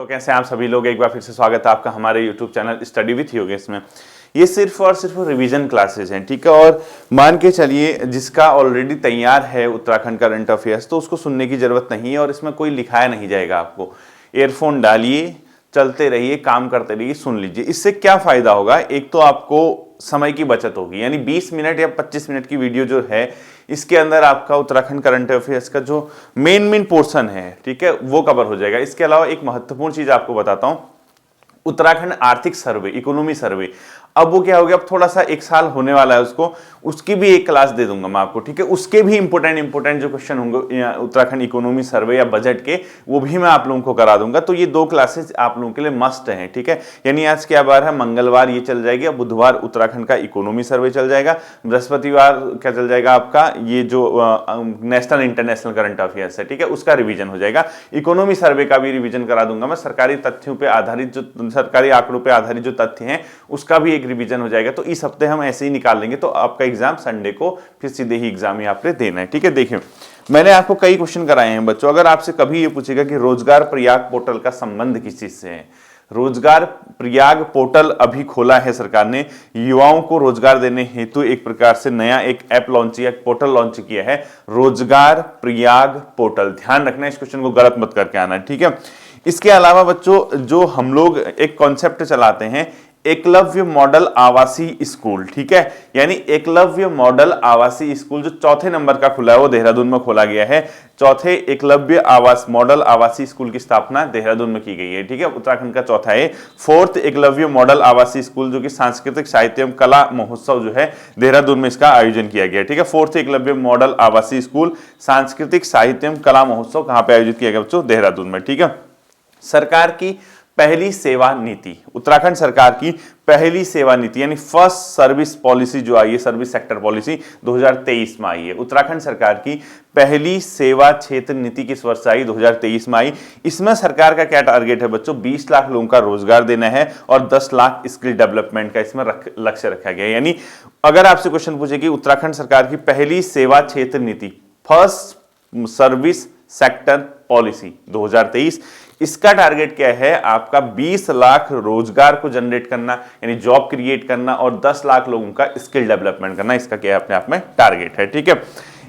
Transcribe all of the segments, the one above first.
तो कैसे आप सभी लोग, एक बार फिर से स्वागत है आपका हमारे YouTube channel study with Yogesh में। ये सिर्फ और सिर्फ रिवीजन क्लासेस हैं, ठीक है। और मान के चलिए जिसका ऑलरेडी तैयार है उत्तराखंड करंट अफेयर्स, तो उसको सुनने की जरूरत नहीं है और इसमें कोई लिखाया नहीं जाएगा। आपको ईयरफोन डालिए, चलते रहिए, काम करते रहिए, सुन लीजिए। इससे क्या फायदा होगा? एक तो आपको समय की बचत होगी, यानी 20 मिनट या 25 मिनट की वीडियो जो है इसके अंदर आपका उत्तराखंड करंट अफेयर्स का जो मेन पोर्शन है, ठीक है, वो कवर हो जाएगा। इसके अलावा एक महत्वपूर्ण चीज आपको बताता हूं, उत्तराखंड आर्थिक सर्वे, इकोनॉमी सर्वे, अब वो क्या हो गया, अब थोड़ा सा 1 साल होने वाला है उसको, उसकी भी एक क्लास दे दूंगा मैं आपको, ठीक है। उसके भी इंपोर्टेंट जो क्वेश्चन होंगे उत्तराखंड इकोनॉमी सर्वे या बजट के, वो भी मैं आप लोगों को करा दूंगा। तो ये 2 क्लासेस आप लोगों के लिए मस्ट हैं, ठीक है। यानी आज क्या बार है, मंगलवार ये चल जाएगी, बुधवार उत्तराखंड का इकोनॉमी सर्वे चल जाएगा, बृहस्पतिवार क्या चल जाएगा आपका ये जो नेशनल इंटरनेशनल करंट अफेयर्स है, ठीक है, उसका रिवीजन हो जाएगा। इकोनॉमी सर्वे का भी रिवीजन करा दूंगा मैं, सरकारी तथ्यों पर आधारित, जो सरकारी आंकड़ों पर आधारित जो तथ्य हैं उसका भी रिवीजन हो जाएगा। तो इस हफ्ते हम ऐसे ही निकाल लेंगे, तो आपका एग्जाम संडे को फिर सीधे ही एग्जाम ही आपने देना है, ठीक है। देखिए मैंने आपको कई क्वेश्चन कराए हैं बच्चों। अगर आपसे कभी ये पूछेगा कि रोजगार प्रयाग पोर्टल का संबंध किस चीज से है, रोजगार प्रयाग पोर्टल अभी खोला है सरकार ने, युवाओं को रोजगार देने हेतु एक प्रकार से नया एक ऐप लॉन्च किया, पोर्टल लॉन्च किया है, रोजगार प्रयाग पोर्टल। ध्यान रखना, इस क्वेश्चन को गलत मत करके आना, ठीक है। इसके अलावा बच्चों जो हम लोग एक कॉन्सेप्ट चलाते हैं, एकलव्य मॉडल आवासीय स्कूल, ठीक है, यानी एकलव्य मॉडल आवासीय स्कूल जो 4थे नंबर का खुला है, वो देहरादून में खोला गया है। 4थे एकलव्य आवास मॉडल आवासीय स्कूल की स्थापना देहरादून में की गई है, ठीक है, उत्तराखंड का 4था है। 4th एकलव्य मॉडल आवासीय स्कूल जो कि सांस्कृतिक साहित्य एवं कला महोत्सव जो है देहरादून में इसका आयोजन किया गया, ठीक है। 4th एकलव्य मॉडल आवासीय स्कूल सांस्कृतिक साहित्य एवं कला महोत्सव कहां पे आयोजित किया गया बच्चों? देहरादून में, ठीक है। सरकार की पहली सेवा नीति, उत्तराखंड सरकार की पहली सेवा नीति यानी फर्स्ट सर्विस पॉलिसी जो आई है, सर्विस सेक्टर पॉलिसी 2023 में आई है। उत्तराखंड सरकार की पहली सेवा क्षेत्र नीति किस वर्ष आई? 2023 में आई। इसमें सरकार का क्या टारगेट है बच्चों? 20 लाख लोगों का रोजगार देना है और 10 लाख स्किल डेवलपमेंट का इसमें लक्ष्य रखा गया है। यानी अगर आपसे क्वेश्चन पूछे कि उत्तराखंड सरकार की पहली सेवा क्षेत्र नीति, फर्स्ट सर्विस सेक्टर पॉलिसी 2023, इसका टारगेट क्या है? आपका 20 लाख रोजगार को जनरेट करना, यानी जॉब क्रिएट करना, और 10 लाख लोगों का स्किल डेवलपमेंट करना, इसका क्या है अपने आप में टारगेट है, ठीक है।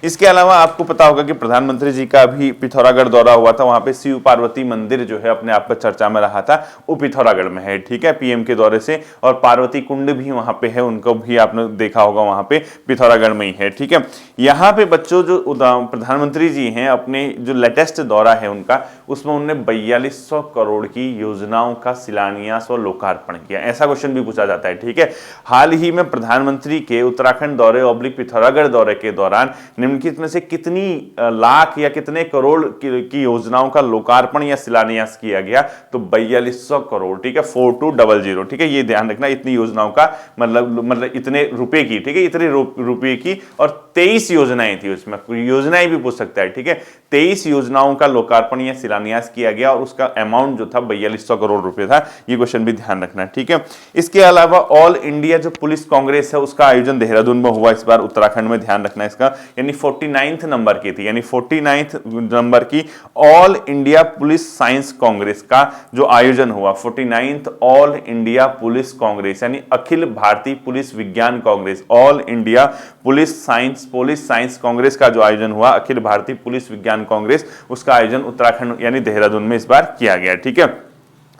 इसके अलावा आपको पता होगा कि प्रधानमंत्री जी का भी पिथौरागढ़ दौरा हुआ था, वहां पे शिव पार्वती मंदिर जो है अपने आप में चर्चा में रहा था, वो पिथौरागढ़ में है, ठीक है, पीएम के दौरे से। और पार्वती कुंड भी वहां पे है, उनको भी आपने देखा होगा, वहां पे पिथौरागढ़ में ही है, ठीक है। यहाँ पे बच्चों जो प्रधानमंत्री जी हैं, अपने जो लेटेस्ट दौरा है उनका, उसमें उन्होंने 4200 करोड़ की योजनाओं का शिलान्यास और लोकार्पण किया। ऐसा क्वेश्चन भी पूछा जाता है, ठीक है। हाल ही में प्रधानमंत्री के उत्तराखंड दौरे ऑब्लिक पिथौरागढ़ दौरे के दौरान निम्नलिखित में से कितनी लाख या कितने करोड़ की योजनाओं का लोकार्पण या शिलान्यास किया गया? तो 4200 करोड़, ठीक है, 4200, ठीक है। ये ध्यान रखना, इतनी योजनाओं का मतलब इतने रुपए की, ठीक है, इतने रुपए की, और 23 योजनाएं थी उसमें, योजनाएं भी पूछ सकता है, ठीक है। 23 योजनाओं का लोकार्पण या शिलान्यास किया गया और उसका अमाउंट जो था 4200 करोड़ रुपए था। ये क्वेश्चन भी ध्यान रखना, ठीक है। इसके अलावा ऑल इंडिया जो पुलिस कांग्रेस है, उसका आयोजन देहरादून में हुआ इस बार उत्तराखंड में, ध्यान रखना इसका, यानी 49th नंबर की थी, यानी 49th नंबर की all India police science Congress का जो आयोजन हुआ, 49th all India police Congress, यानी अखिल भारतीय पुलिस विज्ञान Congress, all India police science Congress का जो आयोजन हुआ, अखिल भारतीय पुलिस विज्ञान कांग्रेस, उसका आयोजन उत्तराखंड यानी देहरादून में इस बार किया गया, ठीक है।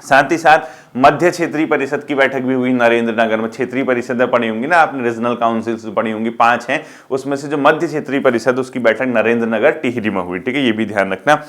साथ ही साथ मध्य क्षेत्रीय परिषद की बैठक भी हुई नरेंद्र नगर में। क्षेत्रीय परिषदें पढ़ी होंगी ना आपने, रीजनल काउंसिल्स पढ़ी होंगी, 5 हैं, उसमें से जो मध्य क्षेत्रीय परिषद उसकी बैठक नरेंद्र नगर टिहरी में हुई, ठीक है, ये भी ध्यान रखना।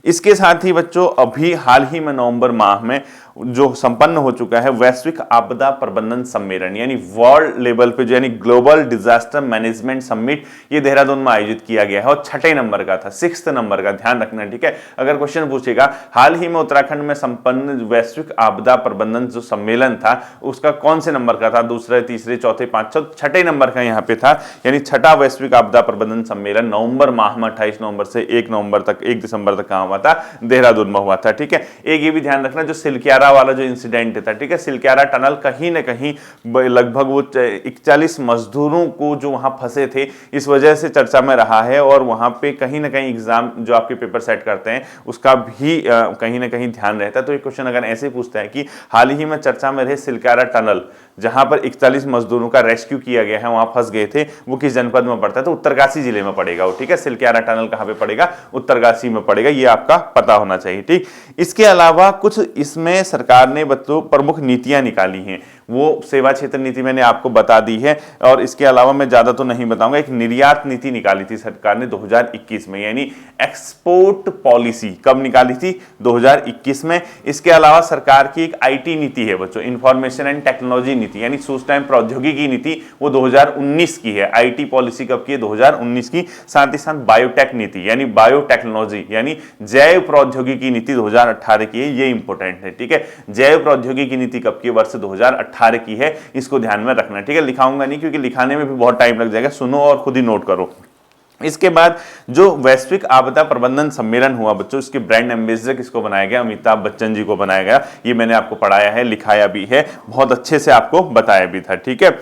इसके साथ ही बच्चों अभी हाल ही में नवंबर माह में जो संपन्न हो चुका है वैश्विक आपदा प्रबंधन सम्मेलन, यानी वर्ल्ड लेवल पे जो, यानी ग्लोबल डिजास्टर मैनेजमेंट समिट, ये देहरादून में आयोजित किया गया है और 6ठे नंबर का था, 6th नंबर का, ध्यान रखना, ठीक है। अगर क्वेश्चन पूछेगा हाल ही में उत्तराखंड में संपन्न वैश्विक आपदा प्रबंधन जो सम्मेलन था, उसका कौन से नंबर का था? दूसरे, तीसरे, चौथे, 5, 6ठे नंबर का यहाँ पे था, यानी 6ठा वैश्विक आपदा प्रबंधन सम्मेलन नवंबर माह में 28 नवंबर से 1 दिसंबर तक कहाँ हुआ था, देहरादून में हुआ था। ठीक है, एक ये भी ध्यान रखना जो सिलक्यारा वाला जो इंसिडेंट था, ठीक है, सिलक्यारा टनल कहीं ना कहीं लगभग वो 41 मजदूरों को जो वहां फंसे थे इस वजह से चर्चा में रहा है, और वहां पे कहीं ना कहीं एग्जाम जो आपके पेपर सेट करते हैं उसका भी कहीं ना कहीं ध्यान रहता है। तो ये क्वेश्चन अगर ऐसे पूछता है कि हाल ही में चर्चा में रहे सिलक्यारा टनल जहां पर 41 मजदूरों का रेस्क्यू किया गया है, वहां फंस गए थे, वो किस जनपद में पड़ता है, तो उत्तरकाशी जिले में पड़ेगा वो। ठीक है, सिलक्यारा टनल कहां पे पड़ेगा, उत्तरकाशी में पड़ेगा, ये आपका पता होना चाहिए। ठीक, इसके अलावा कुछ इसमें सरकार ने बच्चों प्रमुख नीतियां निकाली हैं, वो सेवा क्षेत्र नीति मैंने आपको बता दी है, और इसके अलावा मैं ज्यादा तो नहीं बताऊंगा। एक निर्यात नीति निकाली थी सरकार ने 2021 में, यानी एक्सपोर्ट पॉलिसी कब निकाली थी, 2021 में। इसके अलावा सरकार की एक आईटी नीति है बच्चों, इंफॉर्मेशन एंड टेक्नोलॉजी नीति, यानी सूचना एवं प्रौद्योगिकी नीति, वो 2019 की है। आईटी पॉलिसी कब की है, 2019 की। साथ ही साथ बायोटेक नीति यानी बायोटेक्नोलॉजी यानी जैव प्रौद्योगिकी नीति 2018 की है, ये इंपॉर्टेंट है। ठीक है, जैव प्रौद्योगिकी नीति कब की, वर्ष 2018 की है, इसको ध्यान में रखना। ठीक है, लिखाऊंगा नहीं क्योंकि लिखाने में भी बहुत टाइम लग जाएगा, सुनो और खुद ही नोट करो। इसके बाद जो वैश्विक आपदा प्रबंधन सम्मेलन हुआ बच्चों, इसके ब्रांड एम्बेसडर किसको बनाया गया, अमिताभ बच्चन जी को बनाया गया। ये मैंने आपको पढ़ाया है, लिखाया भी है, बहुत अच्छे से आपको बताया भी था। ठीक है,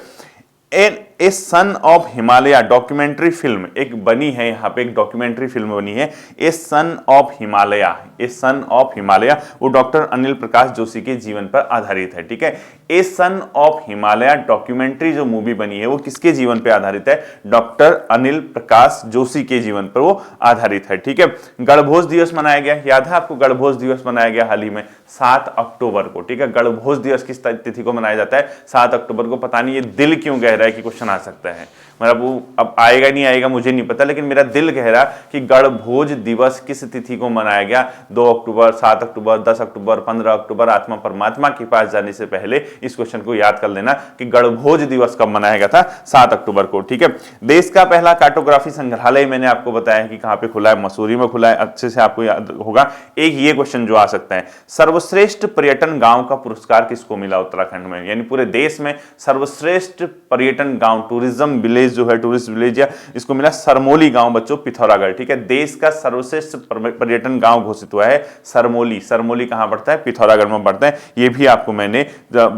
a son of Himalaya documentary film एक बनी है, यहाँ पे एक डॉक्यूमेंट्री फिल्म बनी है, a son of Himalaya, a son of Himalaya, वो डॉक्टर अनिल प्रकाश जोशी के जीवन पर आधारित है। ठीक है, a son of Himalaya documentary जो मूवी बनी है वो किसके जीवन पर आधारित है, डॉक्टर अनिल प्रकाश जोशी के जीवन पर वो आधारित है। ठीक है, गणभोज दिवस मनाया गया, याद है आपको, गणभोज दिवस मनाया गया हाल ही में 7 अक्टूबर को। ठीक है, गणभोज दिवस किस तिथि को मनाया जाता है, 7 अक्टूबर को। पता नहीं ये दिल क्यों कह रहा है कि क्वेश्चन आ सकता है, मतलब वो अब आएगा नहीं आएगा मुझे नहीं पता, लेकिन मेरा दिल कह रहा कि गणभोज दिवस किस तिथि को मनाया गया, 2 अक्टूबर, 7 अक्टूबर, 10 अक्टूबर, 15 अक्टूबर। आत्मा परमात्मा के पास जाने से पहले इस क्वेश्चन को याद कर लेना कि गणभोज दिवस कब मनाया गया था, 7 अक्टूबर को। ठीक है, देश का पहला कार्टोग्राफी संग्रहालय मैंने आपको बताया कि कहां पे खुला है, मसूरी में खुला है, अच्छे से आपको याद होगा। एक ये क्वेश्चन जो आ सकता है, सर्वश्रेष्ठ पर्यटन गांव का पुरस्कार किसको मिला उत्तराखंड में, यानी पूरे देश में सर्वश्रेष्ठ पर्यटन गांव, टूरिज्म विलेज जो है, टूरिस्ट विलेज, या इसको मिला सरमोली गांव बच्चों, पिथौरागढ़। ठीक है, देश का सर्वश्रेष्ठ पर्यटन गांव घोषित हुआ है सरमोली। सरमोली कहां पड़ता है, पिथौरागढ़ में पड़ता है, ये भी आपको मैंने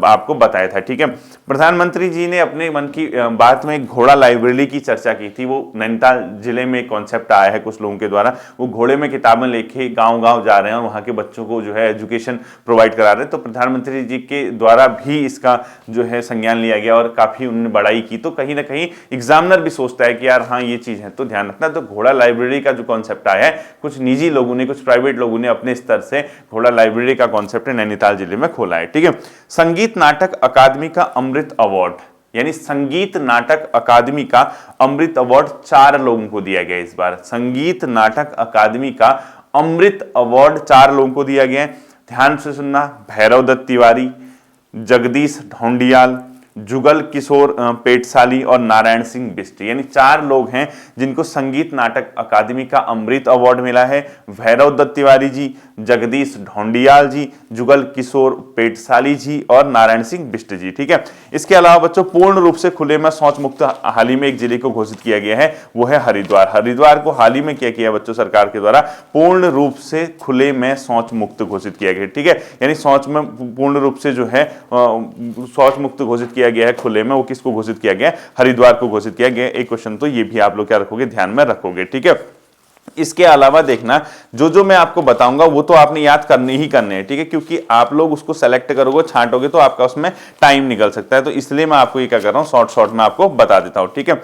आपको बताया था। ठीक है, प्रधानमंत्री जी ने अपने मन की बात में घोड़ा लाइब्रेरी की चर्चा की थी, वो नैनीताल जिले में कॉन्सेप्ट आया है कुछ लोगों के द्वारा, वो घोड़े में किताबें लेके गांव-गांव जा रहे हैं और वहां के बच्चों को जो है एजुकेशन प्रोवाइड करा रहे हैं। तो प्रधानमंत्री जी के द्वारा भी इसका जो है संज्ञान लिया गया और काफी उन्होंने बड़ाई की। तो कहीं ना कहीं एग्जामिनर भी सोचता है कि यार हाँ ये चीज है, तो ध्यान रखना। तो घोड़ा लाइब्रेरी का जो कॉन्सेप्ट आया है, कुछ निजी लोगों ने, कुछ प्राइवेट लोगों ने अपने स्तर से घोड़ा लाइब्रेरी का कॉन्सेप्ट नैनीताल जिले में खोला है। ठीक है, संगीत नाटक अकादमी का अमृत अवार्ड, यानी संगीत नाटक अकादमी का अमृत अवार्ड 4 लोगों को दिया गया इस बार। संगीत नाटक अकादमी का अमृत अवार्ड 4 लोगों को दिया गया है, ध्यान से सुनना। भैरव दत्त तिवारी, जगदीश ढोंडियाल, जुगल किशोर पेटसाली और नारायण सिंह बिष्ट, यानी 4 लोग हैं जिनको संगीत नाटक अकादमी का अमृत अवार्ड मिला है। भैरव दत्त तिवारी जी, जगदीश ढोंडियाल जी, जुगल किशोर पेटसाली जी और नारायण सिंह बिष्ट जी। ठीक है, इसके अलावा बच्चों पूर्ण रूप से खुले में शौच मुक्त हाल ही में एक जिले को घोषित किया गया है, वो है हरिद्वार। हरिद्वार को हाल ही में क्या किया बच्चों, सरकार के द्वारा पूर्ण रूप से खुले में शौच मुक्त घोषित किया गया। ठीक है, यानी शौच में पूर्ण रूप से जो है शौच मुक्त घोषित किया गया है खुले में, वो किसको घोषित किया गया, हरिद्वार को घोषित किया गया। एक क्वेश्चन तो ये भी आप लोग क्या रखोगे, ध्यान में रखोगे। ठीक है, इसके अलावा देखना जो मैं आपको बताऊंगा वो तो आपने याद करने ही करने हैं। ठीक है, क्योंकि आप लोग उसको सेलेक्ट करोगे, छांटोगे तो आपका उसमें टाइम निकल सकता है, तो इसलिए मैं आपको ये क्या कर रहा हूं, शॉर्ट में आपको बता देता हूं। ठीक है,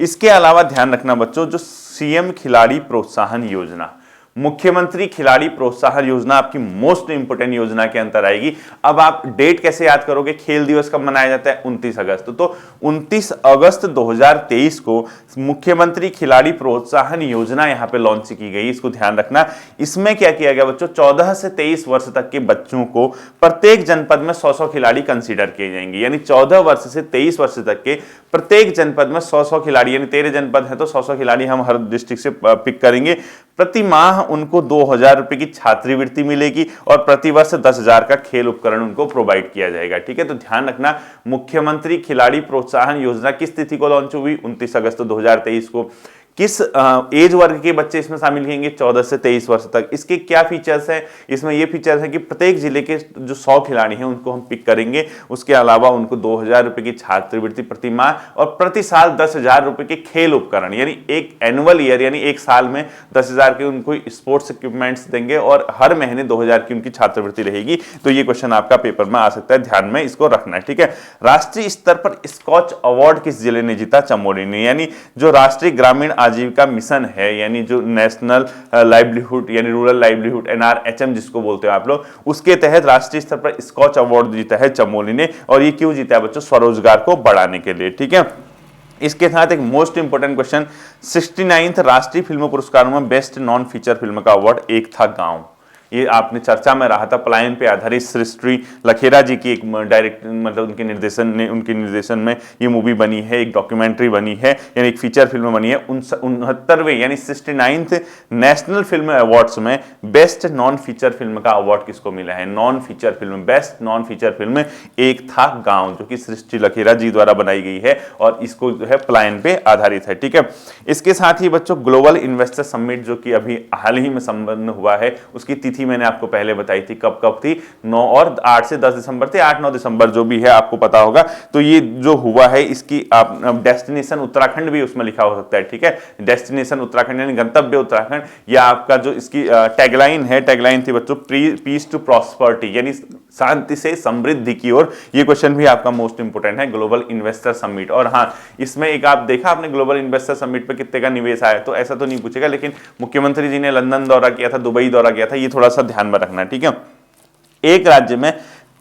इसके अलावा ध्यान रखना बच्चों, जो सीएम खिलाड़ी प्रोत्साहन योजना, मुख्यमंत्री खिलाड़ी प्रोत्साहन योजना आपकी मोस्ट इंपोर्टेंट योजना के अंतर आएगी। अब आप डेट कैसे याद करोगे, खेल दिवस कब मनाया जाता है, 29 अगस्त। तो 29 अगस्त 2023 को मुख्यमंत्री खिलाड़ी प्रोत्साहन योजना यहां पे लॉन्च की गई, इसको ध्यान रखना। इसमें क्या किया गया बच्चों, 14 से 23 वर्ष तक के बच्चों को प्रत्येक जनपद में 100 खिलाड़ी कंसीडर किए जाएंगे, यानी 14 वर्ष से 23 वर्ष तक के प्रत्येक जनपद में 100 खिलाड़ी, यानी 13 जनपद है तो 100 खिलाड़ी हम हर डिस्ट्रिक्ट से पिक करेंगे। प्रति माह उनको 2000 रुपए की छात्रवृत्ति मिलेगी और प्रतिवर्ष 10,000 का खेल उपकरण उनको प्रोवाइड किया जाएगा। ठीक है, तो ध्यान रखना, मुख्यमंत्री खिलाड़ी प्रोत्साहन योजना किस तिथि को लॉन्च हुई, 29 अगस्त 2023 को। किस एज वर्ग के बच्चे इसमें शामिल होंगे? 14 से 23 वर्ष तक। इसके क्या फीचर्स हैं? इसमें ये फीचर्स है कि प्रत्येक जिले के जो 100 खिलाड़ी हैं उनको हम पिक करेंगे। उसके अलावा उनको 2000 रुपए की छात्रवृत्ति प्रति माह और प्रति साल 10,000 रुपए के खेल उपकरण, यानी एक एनुअल ईयर यानी एक साल में 10,000 के उनको स्पोर्ट्स इक्विपमेंट्स देंगे और हर महीने 2000 की उनकी छात्रवृत्ति रहेगी। तो ये क्वेश्चन आपका पेपर में आ सकता है, ध्यान में इसको रखना है, ठीक है। राष्ट्रीय स्तर पर स्कॉच अवार्ड किस जिले ने जीता? चमोली ने। यानी जो राष्ट्रीय ग्रामीण आजीविका मिशन है, यानी जो नेशनल लाइवलीहुड यानी रूरल लाइवलीहुड NRHM जिसको बोलते हो आप लोग, उसके तहत राष्ट्रीय स्तर पर स्कॉच अवार्ड जीता है चमोली ने। और ये क्यों जीता है बच्चों? स्वरोजगार को बढ़ाने के लिए, ठीक है। इसके साथ एक मोस्ट इंपोर्टेंट क्वेश्चन, 69th राष्ट्रीय फिल्म पुरस्कारों में बेस्ट नॉन फीचर फिल्म का अवार्ड एक था गांव। ये आपने चर्चा में रहा था, पलायन पे आधारित सृष्टि लखेरा जी की एक डायरेक्ट मतलब उनके निर्देशन में ये मूवी बनी है, एक डॉक्यूमेंट्री बनी है, यानी एक फीचर फिल्म बनी है। 69वें यानी 69th नेशनल फिल्म अवार्ड्स में बेस्ट नॉन फीचर फिल्म का अवार्ड किसको मिला है? Non feature film, best non feature film एक था गांव, जो कि सृष्टि लखेरा जी द्वारा बनाई गई है और इसको जो है पलायन पे आधारित है, ठीक है। इसके साथ ही बच्चों ग्लोबल इन्वेस्टर समिट जो कि अभी हाल ही में संपन्न हुआ है, उसकी तिथि मैंने आपको पहले बताई थी, कब थी? 9 और 8 से 10 दिसंबर थी, 8-9 दिसंबर जो भी है आपको पता होगा। तो ये जो हुआ है इसकी आप डेस्टिनेशन उत्तराखंड भी उसमें लिखा हो सकता है, ठीक है। डेस्टिनेशन उत्तराखंड यानी गंतव्य उत्तराखंड, या आपका जो इसकी टैगलाइन थी बच्चों, पीस टू प्रॉस्पर्टी यानी शांति से समृद्धि की ओर। ये क्वेश्चन भी आपका मोस्ट इंपोर्टेंट है, ग्लोबल इन्वेस्टर समिट। और हाँ, इसमें एक आप देखा आपने ग्लोबल इन्वेस्टर समिट पे कितने का निवेश आया? तो ऐसा तो नहीं पूछेगा, लेकिन मुख्यमंत्री जी ने लंदन दौरा किया था, दुबई दौरा किया था, ये थोड़ा सा ध्यान में रखना है, ठीक है। एक राज्य में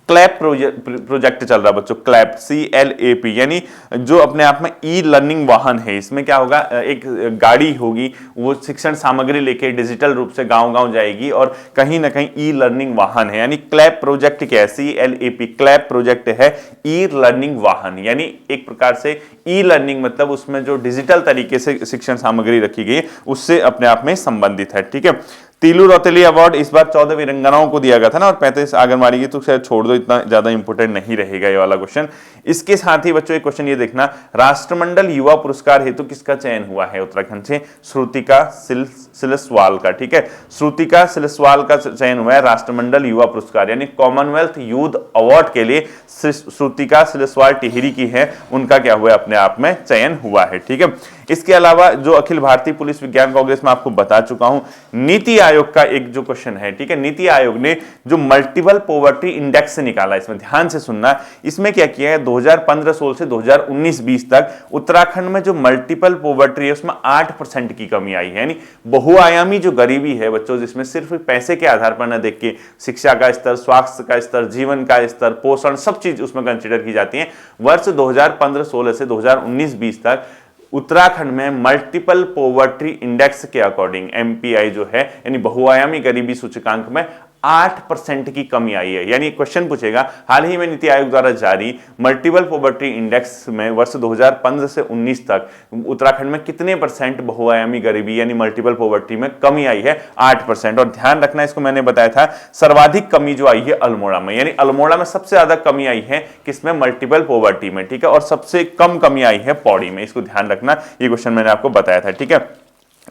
क्लैप प्रोजेक्ट चल रहा है बच्चों, क्लैप CLAP, यानी जो अपने आप में ई लर्निंग वाहन है। इसमें क्या होगा? एक गाड़ी होगी, वो शिक्षण सामग्री लेके डिजिटल रूप से गांव-गांव जाएगी और कहीं ना कहीं ई लर्निंग वाहन है। यानी क्लैप प्रोजेक्ट क्या है? CLAP क्लैप प्रोजेक्ट है ई लर्निंग वाहन, यानी एक प्रकार से ई लर्निंग मतलब उसमें जो डिजिटल तरीके से शिक्षण सामग्री रखी गई उससे अपने आप में संबंधित है, ठीक है। तीलू रौतेली अवार्ड इस बार 14 वीरांगनाओं को दिया गया था ना, और 35 आंगनबाड़ी की, तो शायद छोड़ दो, इतना ज्यादा इंपोर्टेंट नहीं रहेगा ये वाला क्वेश्चन। इसके साथ ही बच्चों एक क्वेश्चन ये देखना, राष्ट्रमंडल युवा पुरस्कार हेतु किसका चयन हुआ है उत्तराखंड से? श्रुतिका सिलस्वाल का, ठीक है। श्रुतिका सिलस्वाल का चयन हुआ है राष्ट्रमंडल युवा पुरस्कार, यानी कॉमनवेल्थ यूथ अवार्ड के लिए श्रुतिका सिलस्वाल टिहरी की है, उनका क्या हुआ अपने आप में चयन हुआ है, ठीक है। इसके अलावा जो अखिल भारतीय पुलिस विज्ञान कांग्रेस में आपको बता चुका हूं, नीति आयोग का एक जो क्वेश्चन है, ठीक है। नीति आयोग ने जो मल्टीपल पॉवर्टी इंडेक्स निकाला, इसमें ध्यान से सुनना, इसमें क्या किया है? 2015-16 से 2019-20 तक उत्तराखंड में जो मल्टीपल पॉवर्टी है उसमें 8% की कमी आई है। यानी बहुआयामी जो गरीबी है बच्चों, जिसमें सिर्फ पैसे के आधार पर न देख के शिक्षा का स्तर, स्वास्थ्य का स्तर, जीवन का स्तर, पोषण, सब चीज उसमें कंसिडर की जाती है। वर्ष 2015-16 से 2019-20 तक उत्तराखंड में मल्टीपल पॉवर्टी इंडेक्स के अकॉर्डिंग MPI जो है, यानी बहुआयामी गरीबी सूचकांक में 8% की कमी आई है। यानी क्वेश्चन पूछेगा, हाल ही में नीति आयोग द्वारा जारी मल्टीपल पॉवर्टी इंडेक्स में वर्ष 2015 से 19 तक उत्तराखंड में कितने % बहुआयामी गरीबी यानी मल्टीपल पॉवर्टी में कमी आई है? 8%। और ध्यान रखना, इसको मैंने बताया था, सर्वाधिक कमी जो आई है अल्मोड़ा में, यानी अल्मोड़ा में सबसे ज्यादा कमी आई है किसमें? मल्टीपल पॉवर्टी में, ठीक है। और सबसे कम कमी आई है पौड़ी में, इसको ध्यान रखना, ये क्वेश्चन मैंने आपको बताया था, ठीक है।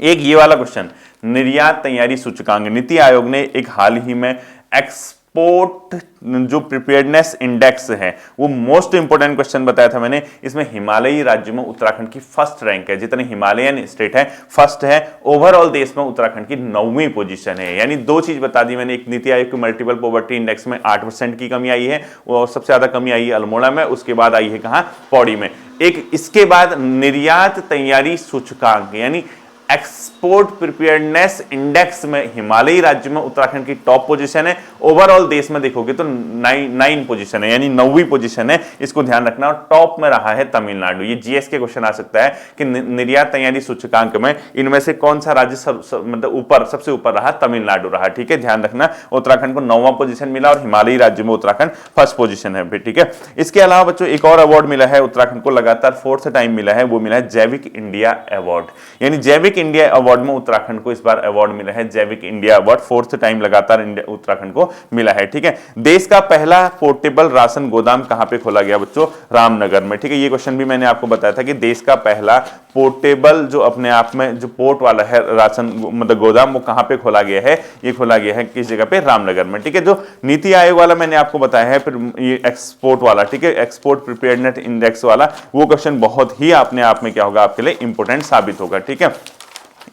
एक ये वाला क्वेश्चन, निर्यात तैयारी सूचकांक, नीति आयोग ने एक हाल ही में एक्सपोर्ट जो प्रिपेयर्डनेस इंडेक्स है, वो मोस्ट इंपोर्टेंट क्वेश्चन बताया था मैंने। इसमें हिमालयी राज्यों में उत्तराखंड की फर्स्ट रैंक है, जितने हिमालयन स्टेट है फर्स्ट है। ओवरऑल देश में उत्तराखंड की 9वीं पोजीशन है। यानी दो चीज बता दी मैंने, एक नीति आयोग की मल्टीपल पॉवर्टी इंडेक्स में 8% की कमी आई है, और सबसे ज्यादा कमी आई है अल्मोड़ा में, उसके बाद आई है कहां? पौड़ी में। एक इसके बाद निर्यात तैयारी सूचकांक यानी एक्सपोर्ट प्रिपेयर्डनेस इंडेक्स में हिमालयी राज्य में उत्तराखंड की टॉप पोजीशन है। ओवरऑल देश में देखोगे तो 9 पोजीशन है, यानी 9वीं पोजीशन है, इसको ध्यान रखना। और टॉप में रहा है तमिलनाडु। ये जीएस के क्वेश्चन आ सकता है कि निर्यात तैयारी सूचकांक में इनमें से कौन सा राज्य मतलब ऊपर, सबसे ऊपर रहा? तमिलनाडु रहा, ठीक है, ध्यान रखना। उत्तराखंड को 9वां पोजीशन मिला और हिमालयी राज्य में उत्तराखंड फर्स्ट पोजीशन है, ठीक है। इसके अलावा बच्चों एक और अवार्ड मिला है उत्तराखंड को, लगातार 4th टाइम मिला है, वो मिला है जैविक इंडिया अवार्ड। यानी जैविक इंडिया अवार्ड में उत्तराखंड को इस बार अवार्ड मिला है, जैविक इंडिया अवार्ड 4th टाइम लगातार उत्तराखंड को मिला है, ठीक है। देश का पहला पोर्टेबल राशन गोदाम कहां पे खोला गया बच्चों? रामनगर में, ठीक है। ये क्वेश्चन भी मैंने आपको बताया था कि देश का पहला पोर्टेबल जो अपने आप में जो पोर्ट वाला है राशन मतलब गोदाम, वो कहाँ पे खोला गया है? ये खोला गया है किस जगह पे? रामनगर में। ठीक है, जो नीति आयोग वाला मैंने आपको बताया है, फिर ये एक्सपोर्ट वाला, ठीक है, एक्सपोर्ट प्रिपेयर्डनेस इंडेक्स वाला, वो क्वेश्चन बहुत ही अपने आप में क्या होगा आपके लिए इंपॉर्टेंट साबित होगा। ठीक है,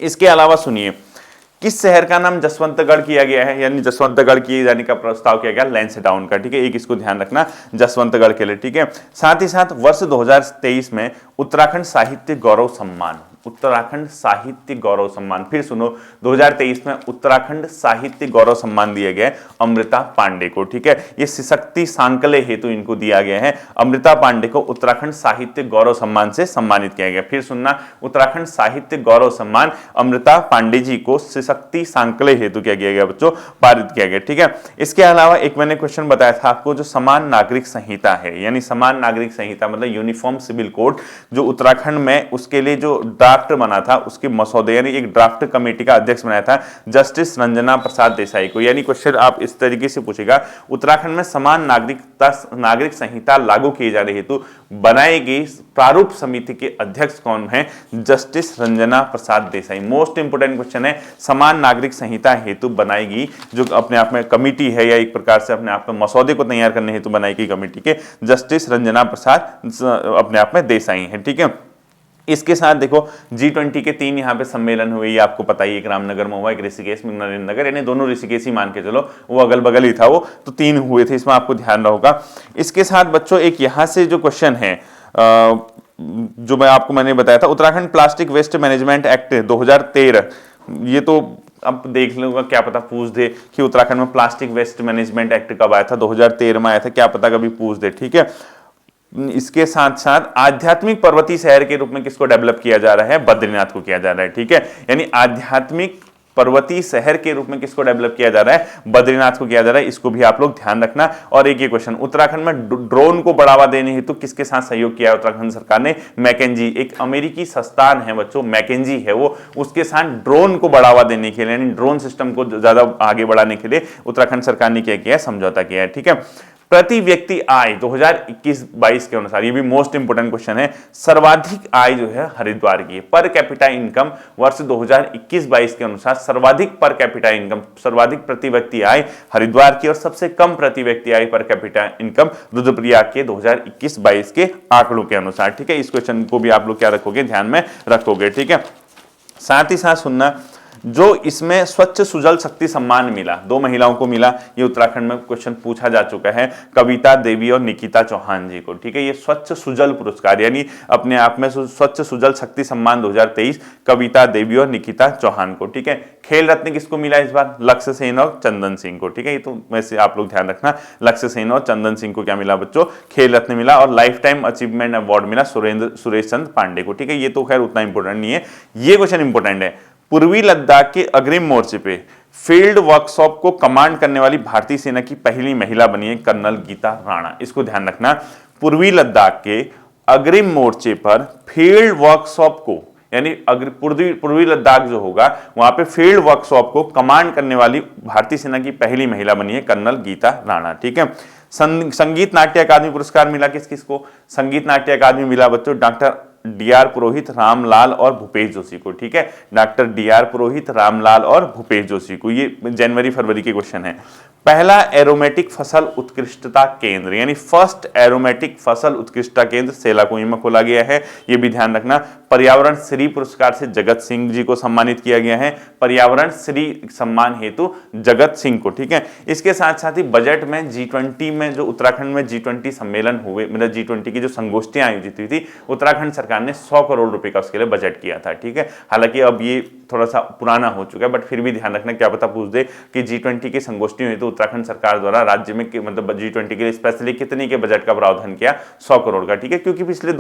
इसके अलावा सुनिए, किस शहर का नाम जसवंतगढ़ किया गया है, यानी जसवंतगढ़ किए जाने का प्रस्ताव किया गया लैंसडाउन का। ठीक है, एक इसको ध्यान रखना जसवंतगढ़ के लिए। ठीक है, साथ ही साथ वर्ष 2023 में उत्तराखंड साहित्य गौरव सम्मान, उत्तराखंड साहित्य गौरव सम्मान, फिर सुनो, 2023 में उत्तराखंड साहित्य गौरव सम्मान दिया गया है अमृता पांडे को। ठीक है, ये सशक्ति सांकले हेतु इनको दिया गया है। अमृता पांडे को उत्तराखंड साहित्य गौरव सम्मान से सम्मानित किया गया। फिर सुनना, उत्तराखंड साहित्य गौरव सम्मान अमृता पांडे जी को सशक्ति सांकले हेतु क्या किया गया बच्चों? पारित किया गया। ठीक है, इसके अलावा एक मैंने क्वेश्चन बताया था आपको, जो समान नागरिक संहिता है, यानी समान नागरिक संहिता मतलब यूनिफॉर्म सिविल कोड, जो उत्तराखंड में उसके लिए जो ड्राफ्ट बना था, उसके मसौदे यानी एक ड्राफ्ट कमेटी का अध्यक्ष बनाया था जस्टिस रंजना प्रसाद देसाई को। यानी क्वेश्चन आप इस तरीके से पूछेगा, उत्तराखंड में समान नागरिक संहिता लागू किए जाने हेतु बनाई गई प्रारूप समिति के अध्यक्ष कौन है? जस्टिस रंजना प्रसाद देसाई। मोस्ट इंपोर्टेंट क्वेश्चन है, समान नागरिक संहिता हेतु बनाएगी जो अपने आप में कमिटी है, या एक प्रकार से अपने आप में मसौदे को तैयार करने हेतु बनाई गई कमिटी के जस्टिस रंजना प्रसाद अपने आप में देसाई है। ठीक है, इसके साथ देखो G20 के 3 यहाँ पे सम्मेलन हुए, ये आपको पता ही, एक रामनगर में हुआ, एक ऋषिकेश में नरेंद्र, यानी दोनों ऋषिकेश ही मान के चलो, वो अगल बगल ही था, वो तो 3 हुए थे, इसमें आपको ध्यान होगा। इसके साथ बच्चों एक यहाँ से जो क्वेश्चन है जो मैंने बताया था, Uttarakhand plastic waste management act 2013, ये तो अब देख लूंगा, क्या पता पूछ दे कि उत्तराखंड में प्लास्टिक वेस्ट मैनेजमेंट एक्ट कब आया था? 2013 में आया था, क्या पता कभी पूछ दे। ठीक है, इसके साथ साथ आध्यात्मिक पर्वतीय शहर के रूप में किसको डेवलप किया जा रहा है? बद्रीनाथ को किया जा रहा है। ठीक है, यानी आध्यात्मिक पर्वतीय शहर के रूप में किसको डेवलप किया जा रहा है? बद्रीनाथ को किया जा रहा है। इसको भी आप लोग ध्यान रखना। और एक ये क्वेश्चन, उत्तराखंड में ड्रोन को बढ़ावा देने हेतु किसके साथ सहयोग किया है उत्तराखंड सरकार ने? मैकेंजी, एक अमेरिकी संस्थान है बच्चों, मैकेंजी है वो, उसके साथ ड्रोन को बढ़ावा देने के लिए, यानी ड्रोन सिस्टम को ज्यादा आगे बढ़ाने के लिए उत्तराखंड सरकार ने क्या किया है? समझौता किया है। ठीक है, प्रति व्यक्ति आय 2021-22 के अनुसार, ये भी मोस्ट इंपोर्टेंट क्वेश्चन है, सर्वाधिक आय जो है हरिद्वार की है। पर कैपिटा इनकम वर्ष 2021-22 के अनुसार सर्वाधिक पर कैपिटा इनकम, सर्वाधिक प्रति व्यक्ति आय हरिद्वार की, और सबसे कम प्रति व्यक्ति आय पर कैपिटा इनकम रुद्रप्रयाग के 2021-22 के आंकड़ों के अनुसार। ठीक है, इस क्वेश्चन को भी आप लोग क्या रखोगे? ध्यान में रखोगे। ठीक है, साथ ही साथ सुनना, जो इसमें स्वच्छ सुजल शक्ति सम्मान मिला, 2 महिलाओं को मिला, ये उत्तराखंड में क्वेश्चन पूछा जा चुका है, कविता देवी और निकिता चौहान जी को। ठीक है, ये स्वच्छ सुजल पुरस्कार, यानी अपने आप में स्वच्छ सुजल शक्ति सम्मान 2023, कविता देवी और निकिता चौहान को। ठीक है, खेल रत्न किसको मिला इस बार? लक्ष्य सेन और चंदन सिंह को। ठीक है, ये तो वैसे आप लोग ध्यान रखना, लक्ष्य सेन और चंदन सिंह को क्या मिला बच्चों? खेल रत्न मिला। और लाइफ टाइम अचीवमेंट अवार्ड मिला सुरेश चंद्र पांडे को। ठीक है, ये तो खैर उतना इंपॉर्टेंट नहीं है, ये क्वेश्चन इंपॉर्टेंट है। पूर्वी लद्दाख के अग्रिम मोर्चे पे फील्ड वर्कशॉप को कमांड करने वाली भारतीय सेना की पहली महिला बनी है कर्नल गीता राणा। इसको ध्यान रखना, पूर्वी लद्दाख के अग्रिम मोर्चे पर फील्ड वर्कशॉप को, यानी पूर्वी लद्दाख जो होगा वहां पे फील्ड वर्कशॉप को कमांड करने वाली भारतीय सेना की पहली महिला बनी है कर्नल गीता राणा। ठीक है, संगीत नाट्य अकादमी पुरस्कार मिला किस किस को? संगीत नाट्य अकादमी मिला बच्चों डॉक्टर डीआर पुरोहित, रामलाल और भूपेश जोशी को। ठीक है, डॉक्टर डीआर पुरोहित, रामलाल और भूपेश जोशी को। ये जनवरी फरवरी के क्वेश्चन है। पहला एरोमेटिक फसल उत्कृष्टता केंद्र, यानी फर्स्ट एरोमेटिक फसल उत्कृष्टता केंद्र सेलाकुई में खोला गया है, ये भी ध्यान रखना। पर्यावरण श्री पुरस्कार से जगत सिंह जी को सम्मानित किया गया है, पर्यावरण श्री सम्मान हेतु जगत सिंह को। ठीक है, इसके साथ साथ ही बजट में G20 में जो उत्तराखंड में G20 सम्मेलन हुए, मतलब G20 की जो संगोष्ठियां आयोजित हुई थी, उत्तराखंड सरकार ने 100 करोड़ रुपए का उसके लिए बजट किया था। ठीक है, हालांकि अब ये थोड़ा सा पुराना हो चुका है, बट फिर भी ध्यान रखना, क्या पता पूछ दे कि G20 की संगोष्ठी हुई तो उत्तराखंड सरकार द्वारा राज्य में मतलब G20 के लिए स्पेशली कितने के बजट का प्रावधान किया? 100 करोड़ का। ठीक है, क्योंकि पिछले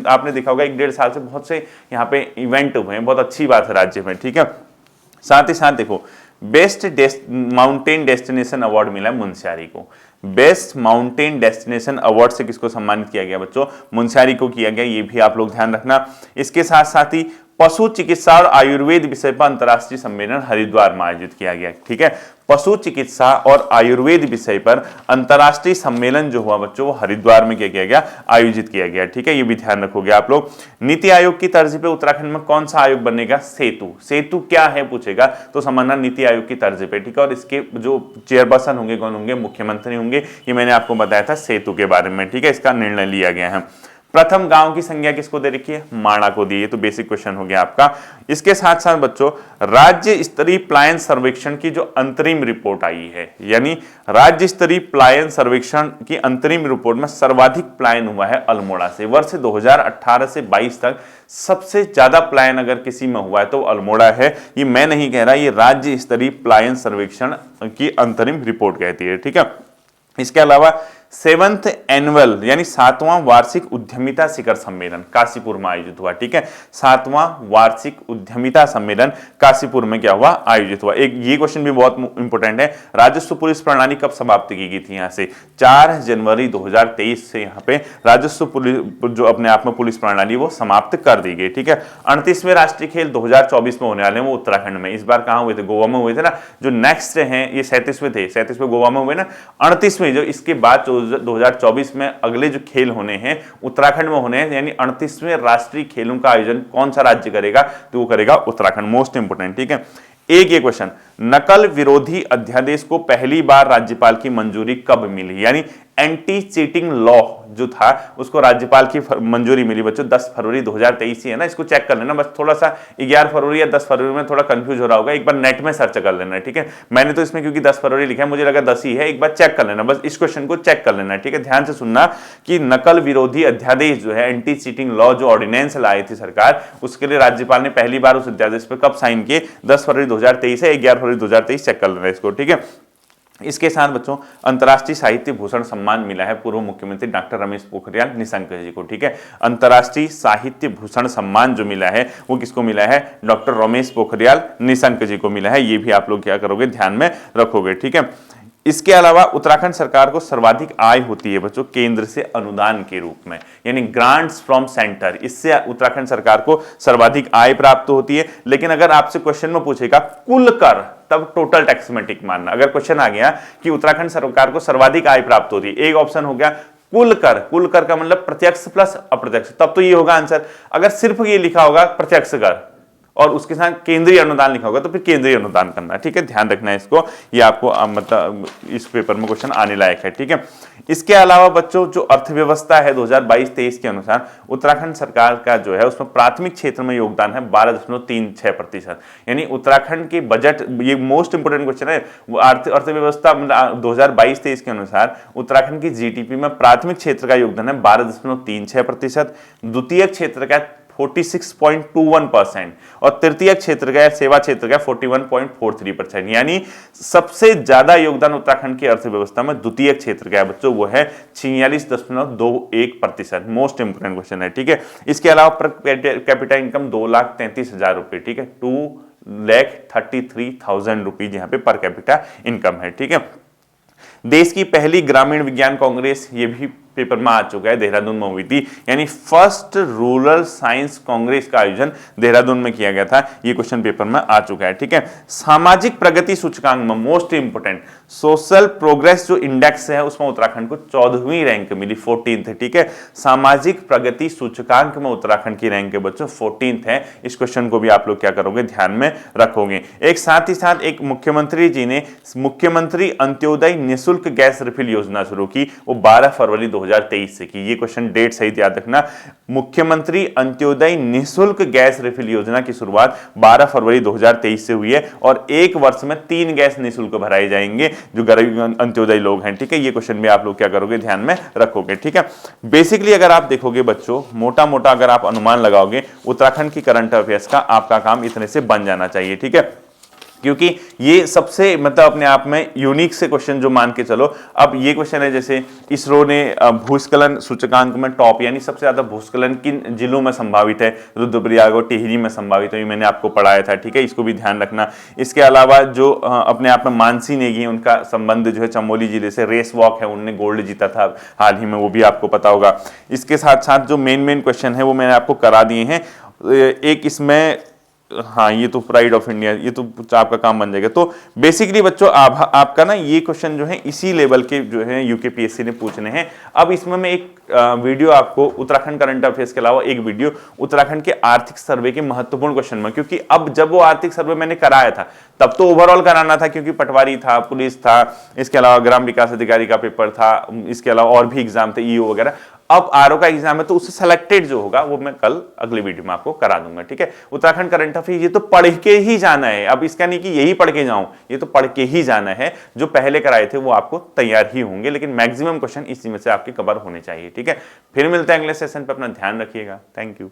आपने देखा होगा 1-1.5 साल से बहुत से यहाँ पे इवेंट हुए हैं, बहुत अच्छी बात है राज्य में। ठीक है, साथ ही साथ देखो बेस्ट माउंटेन डेस्टिनेशन अवार्ड मिला है मुनस्यारी को। बेस्ट माउंटेन डेस्टिनेशन अवार्ड से किसको सम्मानित किया गया बच्चों? मुनस्यारी को किया गया, ये भी आप लोग ध्यान रखना। इसके साथ साथ ही पशु चिकित्सा और आयुर्वेद विषय पर अंतर्राष्ट्रीय सम्मेलन हरिद्वार में आयोजित किया गया। ठीक है, पशु चिकित्सा और आयुर्वेद विषय पर अंतर्राष्ट्रीय सम्मेलन जो हुआ बच्चों वो हरिद्वार में क्या किया गया, आयोजित किया गया। ठीक है, ये भी ध्यान रखोगे आप लोग। नीति आयोग की तर्ज पे उत्तराखंड में कौन सा आयोग बनेगा, सेतु। सेतु क्या है पूछेगा तो समझना नीति आयोग की तर्ज पे। ठीक है, और इसके जो चेयरपर्सन होंगे कौन होंगे, मुख्यमंत्री होंगे। ये मैंने आपको बताया था सेतु के बारे में। ठीक है, इसका निर्णय लिया गया है। प्रथम गांव की संज्ञा किसको दे रखी है, माणा को दी है। तो बेसिक क्वेश्चन हो गया आपका। इसके साथ साथ बच्चों राज्य स्तरीय पलायन सर्वेक्षण की जो अंतरिम रिपोर्ट आई है, यानी राज्य स्तरीय पलायन सर्वेक्षण की अंतरिम रिपोर्ट में सर्वाधिक पलायन हुआ है अल्मोड़ा से। वर्ष 2018 से 22 तक सबसे ज्यादा पलायन अगर किसी में हुआ है तो अल्मोड़ा है। ये मैं नहीं कह रहा, ये राज्य स्तरीय पलायन सर्वेक्षण की अंतरिम रिपोर्ट कहती है। ठीक है, इसके अलावा 7th एनुअल यानी 7वां वार्षिक उद्यमिता शिखर सम्मेलन काशीपुर में आयोजित हुआ। ठीक है, 7वां वार्षिक उद्यमिता सम्मेलन काशीपुर में क्या हुआ, आयोजित हुआ। एक ये क्वेश्चन भी बहुत इंपॉर्टेंट है, राजस्व पुलिस प्रणाली कब समाप्त की गई थी, यहाँ से 4 जनवरी 2023 से यहाँ पे राजस्व पुलिस जो अपने आप में पुलिस प्रणाली वो समाप्त कर दी गई। ठीक है, 38वें राष्ट्रीय खेल 2024 में होने वाले हैं वो उत्तराखंड में। इस बार कहाँ हुए थे, गोवा में हुए थे ना। जो नेक्स्ट हैं ये 37वें थे, 37वें गोवा में हुए ना। 38वें जो इसके बाद 2024 में अगले जो खेल होने हैं उत्तराखंड में होने हैं, यानी 38वें राष्ट्रीय खेलों का आयोजन कौन सा राज्य करेगा, तो वो करेगा उत्तराखंड। Most important. ठीक है, एक ये क्वेश्चन, नकल विरोधी अध्यादेश को पहली बार राज्यपाल की मंजूरी कब मिली, यानी एंटी चीटिंग लॉ जो था उसको राज्यपाल की मंजूरी मिली बच्चों 10 फरवरी 2023 ही है ना। इसको चेक कर लेना, बस थोड़ा सा 11 फरवरी या 10 फरवरी में थोड़ा कंफ्यूज हो रहा होगा, एक बार नेट में सर्च कर लेना। ठीक है, मैंने तो इसमें क्योंकि 10 फरवरी लिखा है मुझे लगा 10 ही है, एक बार चेक कर लेना, बस इस क्वेश्चन को चेक कर लेना। ठीक है, ध्यान से सुनना कि नकल विरोधी अध्यादेश जो है एंटी चीटिंग लॉ जो ऑर्डिनेंस लाई थी सरकार, उसके लिए राज्यपाल ने पहली बार उस अध्यादेश पर कब साइन किए, 10 फरवरी 2023 है, 11 फरवरी 2023 चेक कर लेना इसको। ठीक है, इसके साथ बच्चों अंतर्राष्ट्रीय साहित्य भूषण सम्मान मिला है पूर्व मुख्यमंत्री डॉक्टर रमेश पोखरियाल निशंक जी को। ठीक है, अंतर्राष्ट्रीय साहित्य भूषण सम्मान जो मिला है वो किसको मिला है, डॉक्टर रमेश पोखरियाल निशंक जी को मिला है। ये भी आप लोग क्या करोगे, ध्यान में रखोगे। ठीक है, इसके अलावा उत्तराखंड सरकार को सर्वाधिक आय होती है बच्चों केंद्र से अनुदान के रूप में, यानी ग्रांट्स फ्रॉम सेंटर, इससे उत्तराखंड सरकार को सर्वाधिक आय प्राप्त होती है। लेकिन अगर आपसे क्वेश्चन में पूछेगा कुल कर, तब टोटल टैक्स में टिक मारना। अगर क्वेश्चन आ गया कि उत्तराखंड सरकार को सर्वाधिक आय प्राप्त होती है, एक ऑप्शन हो गया कुल कर, कुल कर का मतलब प्रत्यक्ष प्लस अप्रत्यक्ष, तब तो ये होगा आंसर। अगर सिर्फ ये लिखा होगा प्रत्यक्ष कर और उसके साथ केंद्रीय अनुदान लिखा होगा तो फिर केंद्रीय अनुदान करना। ठीक है, ध्यान रखना है इसको, ये आपको मतलब इस पेपर में क्वेश्चन आने लायक है। ठीक है, इसके अलावा बच्चों जो अर्थव्यवस्था है 2022-23 के अनुसार उत्तराखंड सरकार का जो है उसमें प्राथमिक क्षेत्र में योगदान है 12.36%, यानी उत्तराखंड के बजट, ये मोस्ट इंपोर्टेंट क्वेश्चन है, अर्थव्यवस्था 2022-23 के अनुसार उत्तराखंड की जीडीपी में प्राथमिक क्षेत्र का योगदान है 12.36%, द्वितीय क्षेत्र का 46.21% और तृतीय क्षेत्र का सेवा क्षेत्र का 41.43%, यानी सबसे ज्यादा योगदान उत्तराखंड की अर्थव्यवस्था में द्वितीय क्षेत्र का है बच्चों, वो है 46.21%। मोस्ट इंपोर्टेंट क्वेश्चन है। ठीक है, इसके अलावा पर कैपिटा इनकम 2,33,000 रुपए। ठीक है, 2,33,000 रुपीज यहाँ पे पर कैपिटा इनकम है। ठीक है, देश की पहली ग्रामीण विज्ञान कांग्रेस, ये भी पेपर में आ चुका है, देहरादून में हुई थी, यानी फर्स्ट रूरल साइंस कांग्रेस का आयोजन देहरादून में किया गया था। ये क्वेश्चन पेपर में आ चुका है। ठीक है, सामाजिक प्रगति सूचकांक में मोस्ट इंपोर्टेंट सोशल प्रोग्रेस जो इंडेक्स है उसमें उत्तराखंड को 14वीं रैंक मिली, 14th है। ठीक है, सामाजिक प्रगति सूचकांक में उत्तराखंड की रैंक है बच्चों 14th है। इस क्वेश्चन को भी आप लोग क्या करोगे, ध्यान में रखोगे। एक साथ ही साथ एक मुख्यमंत्री जी ने मुख्यमंत्री अंत्योदय निःशुल्क गैस रिफिल योजना शुरू की, वो 12 फरवरी 2023 से की। ये क्वेश्चन डेट सही याद रखना, मुख्यमंत्री अंत्योदय निःशुल्क गैस रिफिल योजना की शुरुआत 12 फरवरी 2023 से हुई है और एक वर्ष में 3 गैस निःशुल्क भराए जाएंगे जो गरीब अंत्योदय लोग हैं। ठीक है, ये क्वेश्चन भी आप लोग क्या करोगे, ध्यान में रखोगे। ठीक है, बेसिकली अगर आप देखोगे बच्चों, मोटा मोटा अगर आप अनुमान लगाओगे उत्तराखंड की करंट अफेयर्स का, आपका काम इतने से बन जाना चाहिए। ठीक है, क्योंकि ये सबसे मतलब अपने आप में यूनिक से क्वेश्चन जो मान के चलो। अब ये क्वेश्चन है जैसे इसरो ने भूस्खलन सूचकांक में टॉप, यानी सबसे ज्यादा भूस्खलन किन जिलों में संभावित है, रुद्रप्रयाग और टिहरी में संभावित है, ये मैंने आपको पढ़ाया था। ठीक है, इसको भी ध्यान रखना। इसके अलावा जो अपने आप में मानसी नेगी, उनका संबंध जो है चमोली जिले से, रेस वॉक है, उनने गोल्ड जीता था हाल ही में, वो भी आपको पता होगा। इसके साथ साथ जो मेन क्वेश्चन है वो मैंने आपको करा दिए हैं। एक इसमें, हाँ ये तो प्राइड ऑफ इंडिया, ये तो आपका काम बन जाएगा। तो बेसिकली बच्चों आपका ना ये क्वेश्चन जो है इसी लेवल के जो है यूकेपीएससी ने पूछने हैं। अब इसमें मैं एक वीडियो आपको उत्तराखंड करंट अफेयर्स के अलावा एक वीडियो उत्तराखंड के आर्थिक सर्वे के महत्वपूर्ण क्वेश्चन में, क्योंकि अब जब वो आर्थिक सर्वे मैंने कराया था तब तो ओवरऑल कराना था, क्योंकि पटवारी था, पुलिस था, इसके अलावा ग्राम विकास अधिकारी का पेपर था, इसके अलावा और भी एग्जाम थे, ईओ वगैरह। अब आरओ का एग्जाम है तो उससे सेलेक्टेड जो होगा वो मैं कल अगली वीडियो में आपको करा दूंगा, ठीक है। उत्तराखंड करंट अफेयर ये तो पढ़ के ही जाना है, अब इसका नहीं कि यही पढ़ के जाऊं, ये तो पढ़ के ही जाना है। जो पहले कराए थे वो आपको तैयार ही होंगे, लेकिन मैक्सिमम क्वेश्चन इसी में से आपके कवर होने चाहिए, ठीक है। फिर मिलते हैं अगले सेशन पे, अपना ध्यान रखिएगा। Thank you.